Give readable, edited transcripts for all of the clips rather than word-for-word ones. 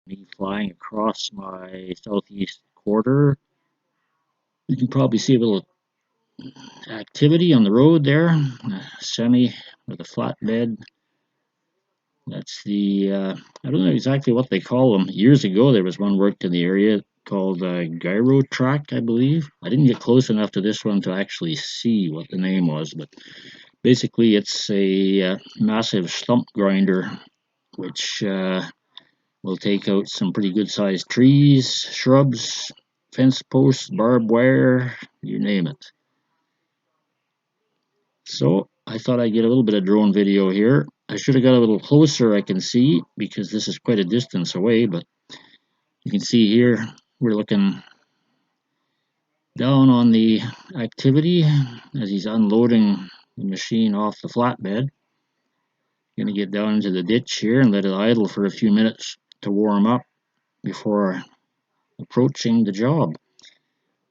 Me flying across my southeast quarter. You can probably see a little activity on the road there. A semi with a flatbed. That's I don't know exactly what they call them. Years ago, there was one worked in the area called Gyro Track, I believe. I didn't get close enough to this one to actually see what the name was, but basically, it's a massive stump grinder which will take out some pretty good sized trees, shrubs, fence posts, barbed wire, you name it. So I thought I'd get a little bit of drone video here. I should have got a little closer, I can see, because this is quite a distance away, but you can see here we're looking down on the activity as he's unloading the machine off the flatbed. Gonna get down into the ditch here and let it idle for a few minutes to warm up before approaching the job.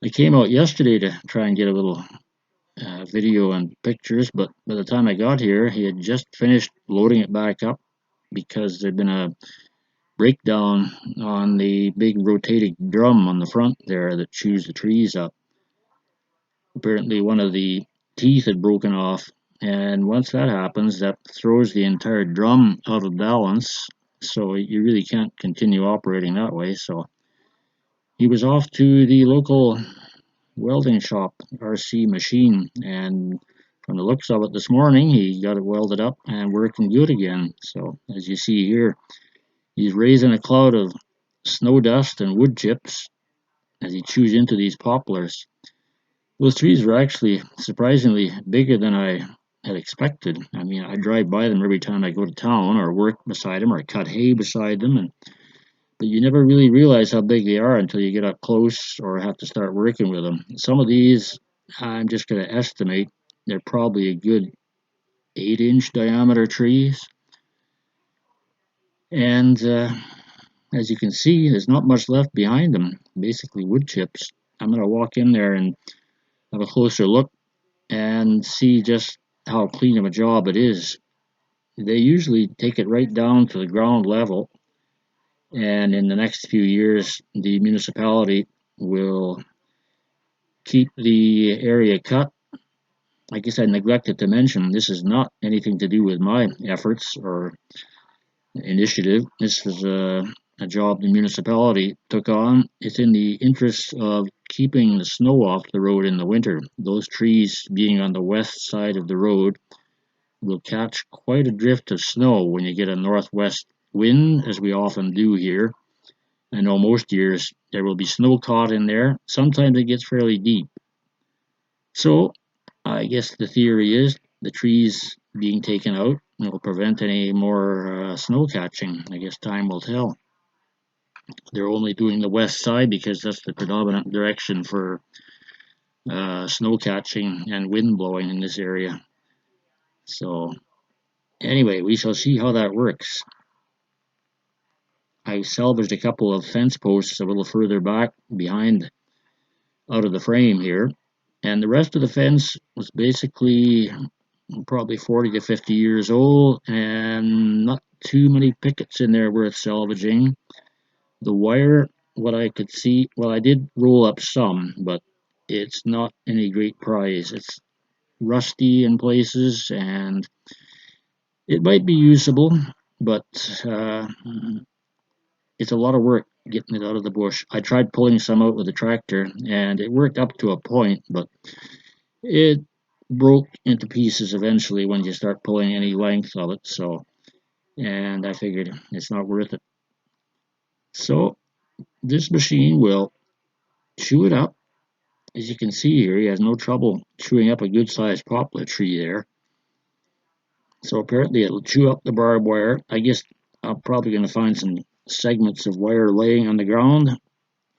I came out yesterday to try and get a little video and pictures, but by the time I got here, he had just finished loading it back up because there'd been a breakdown on the big rotating drum on the front there that chews the trees up. Apparently, one of the teeth had broken off, and once that happens, that throws the entire drum out of balance. So you really can't continue operating that way. So he was off to the local welding shop, RC Machine, and from the looks of it this morning, he got it welded up and working good again. So as you see here, he's raising a cloud of snow dust and wood chips as he chews into these poplars. Those trees were actually surprisingly bigger than I had expected. I mean, I drive by them every time I go to town or work beside them or cut hay beside them, but you never really realize how big they are until you get up close or have to start working with them. Some of these, I'm just going to estimate, they're probably a good 8-inch diameter trees. And as you can see, there's not much left behind them, basically wood chips. I'm going to walk in there and have a closer look and see just how clean of a job it is. They usually take it right down to the ground level, and in the next few years, the municipality will keep the area cut. I guess I neglected to mention this is not anything to do with my efforts or initiative. This is a job the municipality took on. It's in the interest of keeping the snow off the road in the winter. Those trees being on the west side of the road will catch quite a drift of snow when you get a northwest wind, as we often do here. I know most years there will be snow caught in there. Sometimes it gets fairly deep. So I guess the theory is the trees being taken out will prevent any more snow catching. I guess time will tell. They're only doing the west side because that's the predominant direction for snow catching and wind blowing in this area. So anyway, we shall see how that works. I salvaged a couple of fence posts a little further back behind out of the frame here, and the rest of the fence was basically probably 40 to 50 years old and not too many pickets in there worth salvaging. The wire, what I could see, well, I did roll up some, but it's not any great prize. It's rusty in places and it might be usable, but it's a lot of work getting it out of the bush. I tried pulling some out with a tractor and it worked up to a point, but it broke into pieces eventually when you start pulling any length of it. So, and I figured it's not worth it. So this machine will chew it up. As you can see here, he has no trouble chewing up a good sized poplar tree there. So apparently it'll chew up the barbed wire. I guess I'm probably going to find some segments of wire laying on the ground.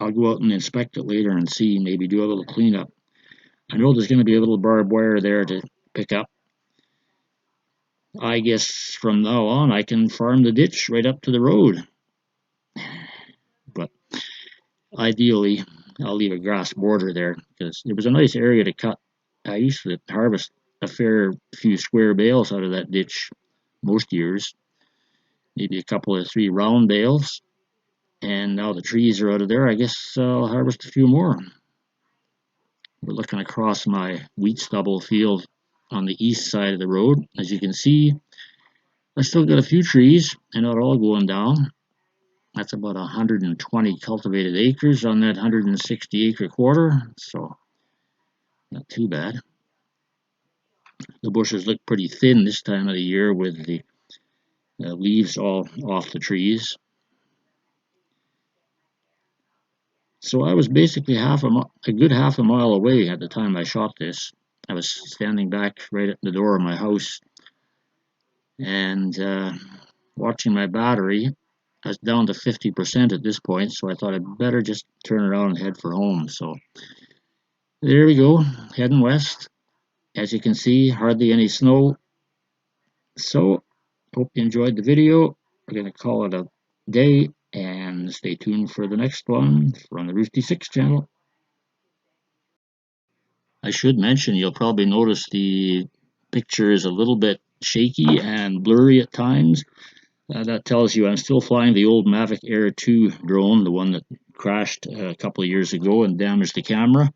I'll go out and inspect it later and see, maybe do a little cleanup. I know there's going to be a little barbed wire there to pick up. I guess from now on I can farm the ditch right up to the road. But ideally, I'll leave a grass border there because it was a nice area to cut. I used to harvest a fair few square bales out of that ditch most years, maybe a couple or three round bales. And now the trees are out of there, I guess I'll harvest a few more. We're looking across my wheat stubble field on the east side of the road. As you can see, I still got a few trees and not all going down. That's about 120 cultivated acres on that 160 acre quarter, so not too bad. The bushes look pretty thin this time of the year with the leaves all off the trees. So I was basically a good half a mile away at the time I shot this. I was standing back right at the door of my house and watching my battery. I was down to 50% at this point, so I thought I'd better just turn around and head for home. So there we go, heading west. As you can see, hardly any snow. So hope you enjoyed the video. We're going to call it a day and stay tuned for the next one from the Roosty 6 channel. I should mention, you'll probably notice the picture is a little bit shaky and blurry at times. That tells you I'm still flying the old Mavic Air 2 drone, the one that crashed a couple of years ago and damaged the camera.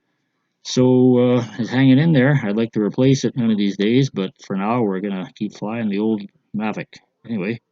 So it's hanging in there. I'd like to replace it one of these days, but for now we're going to keep flying the old Mavic. Anyway,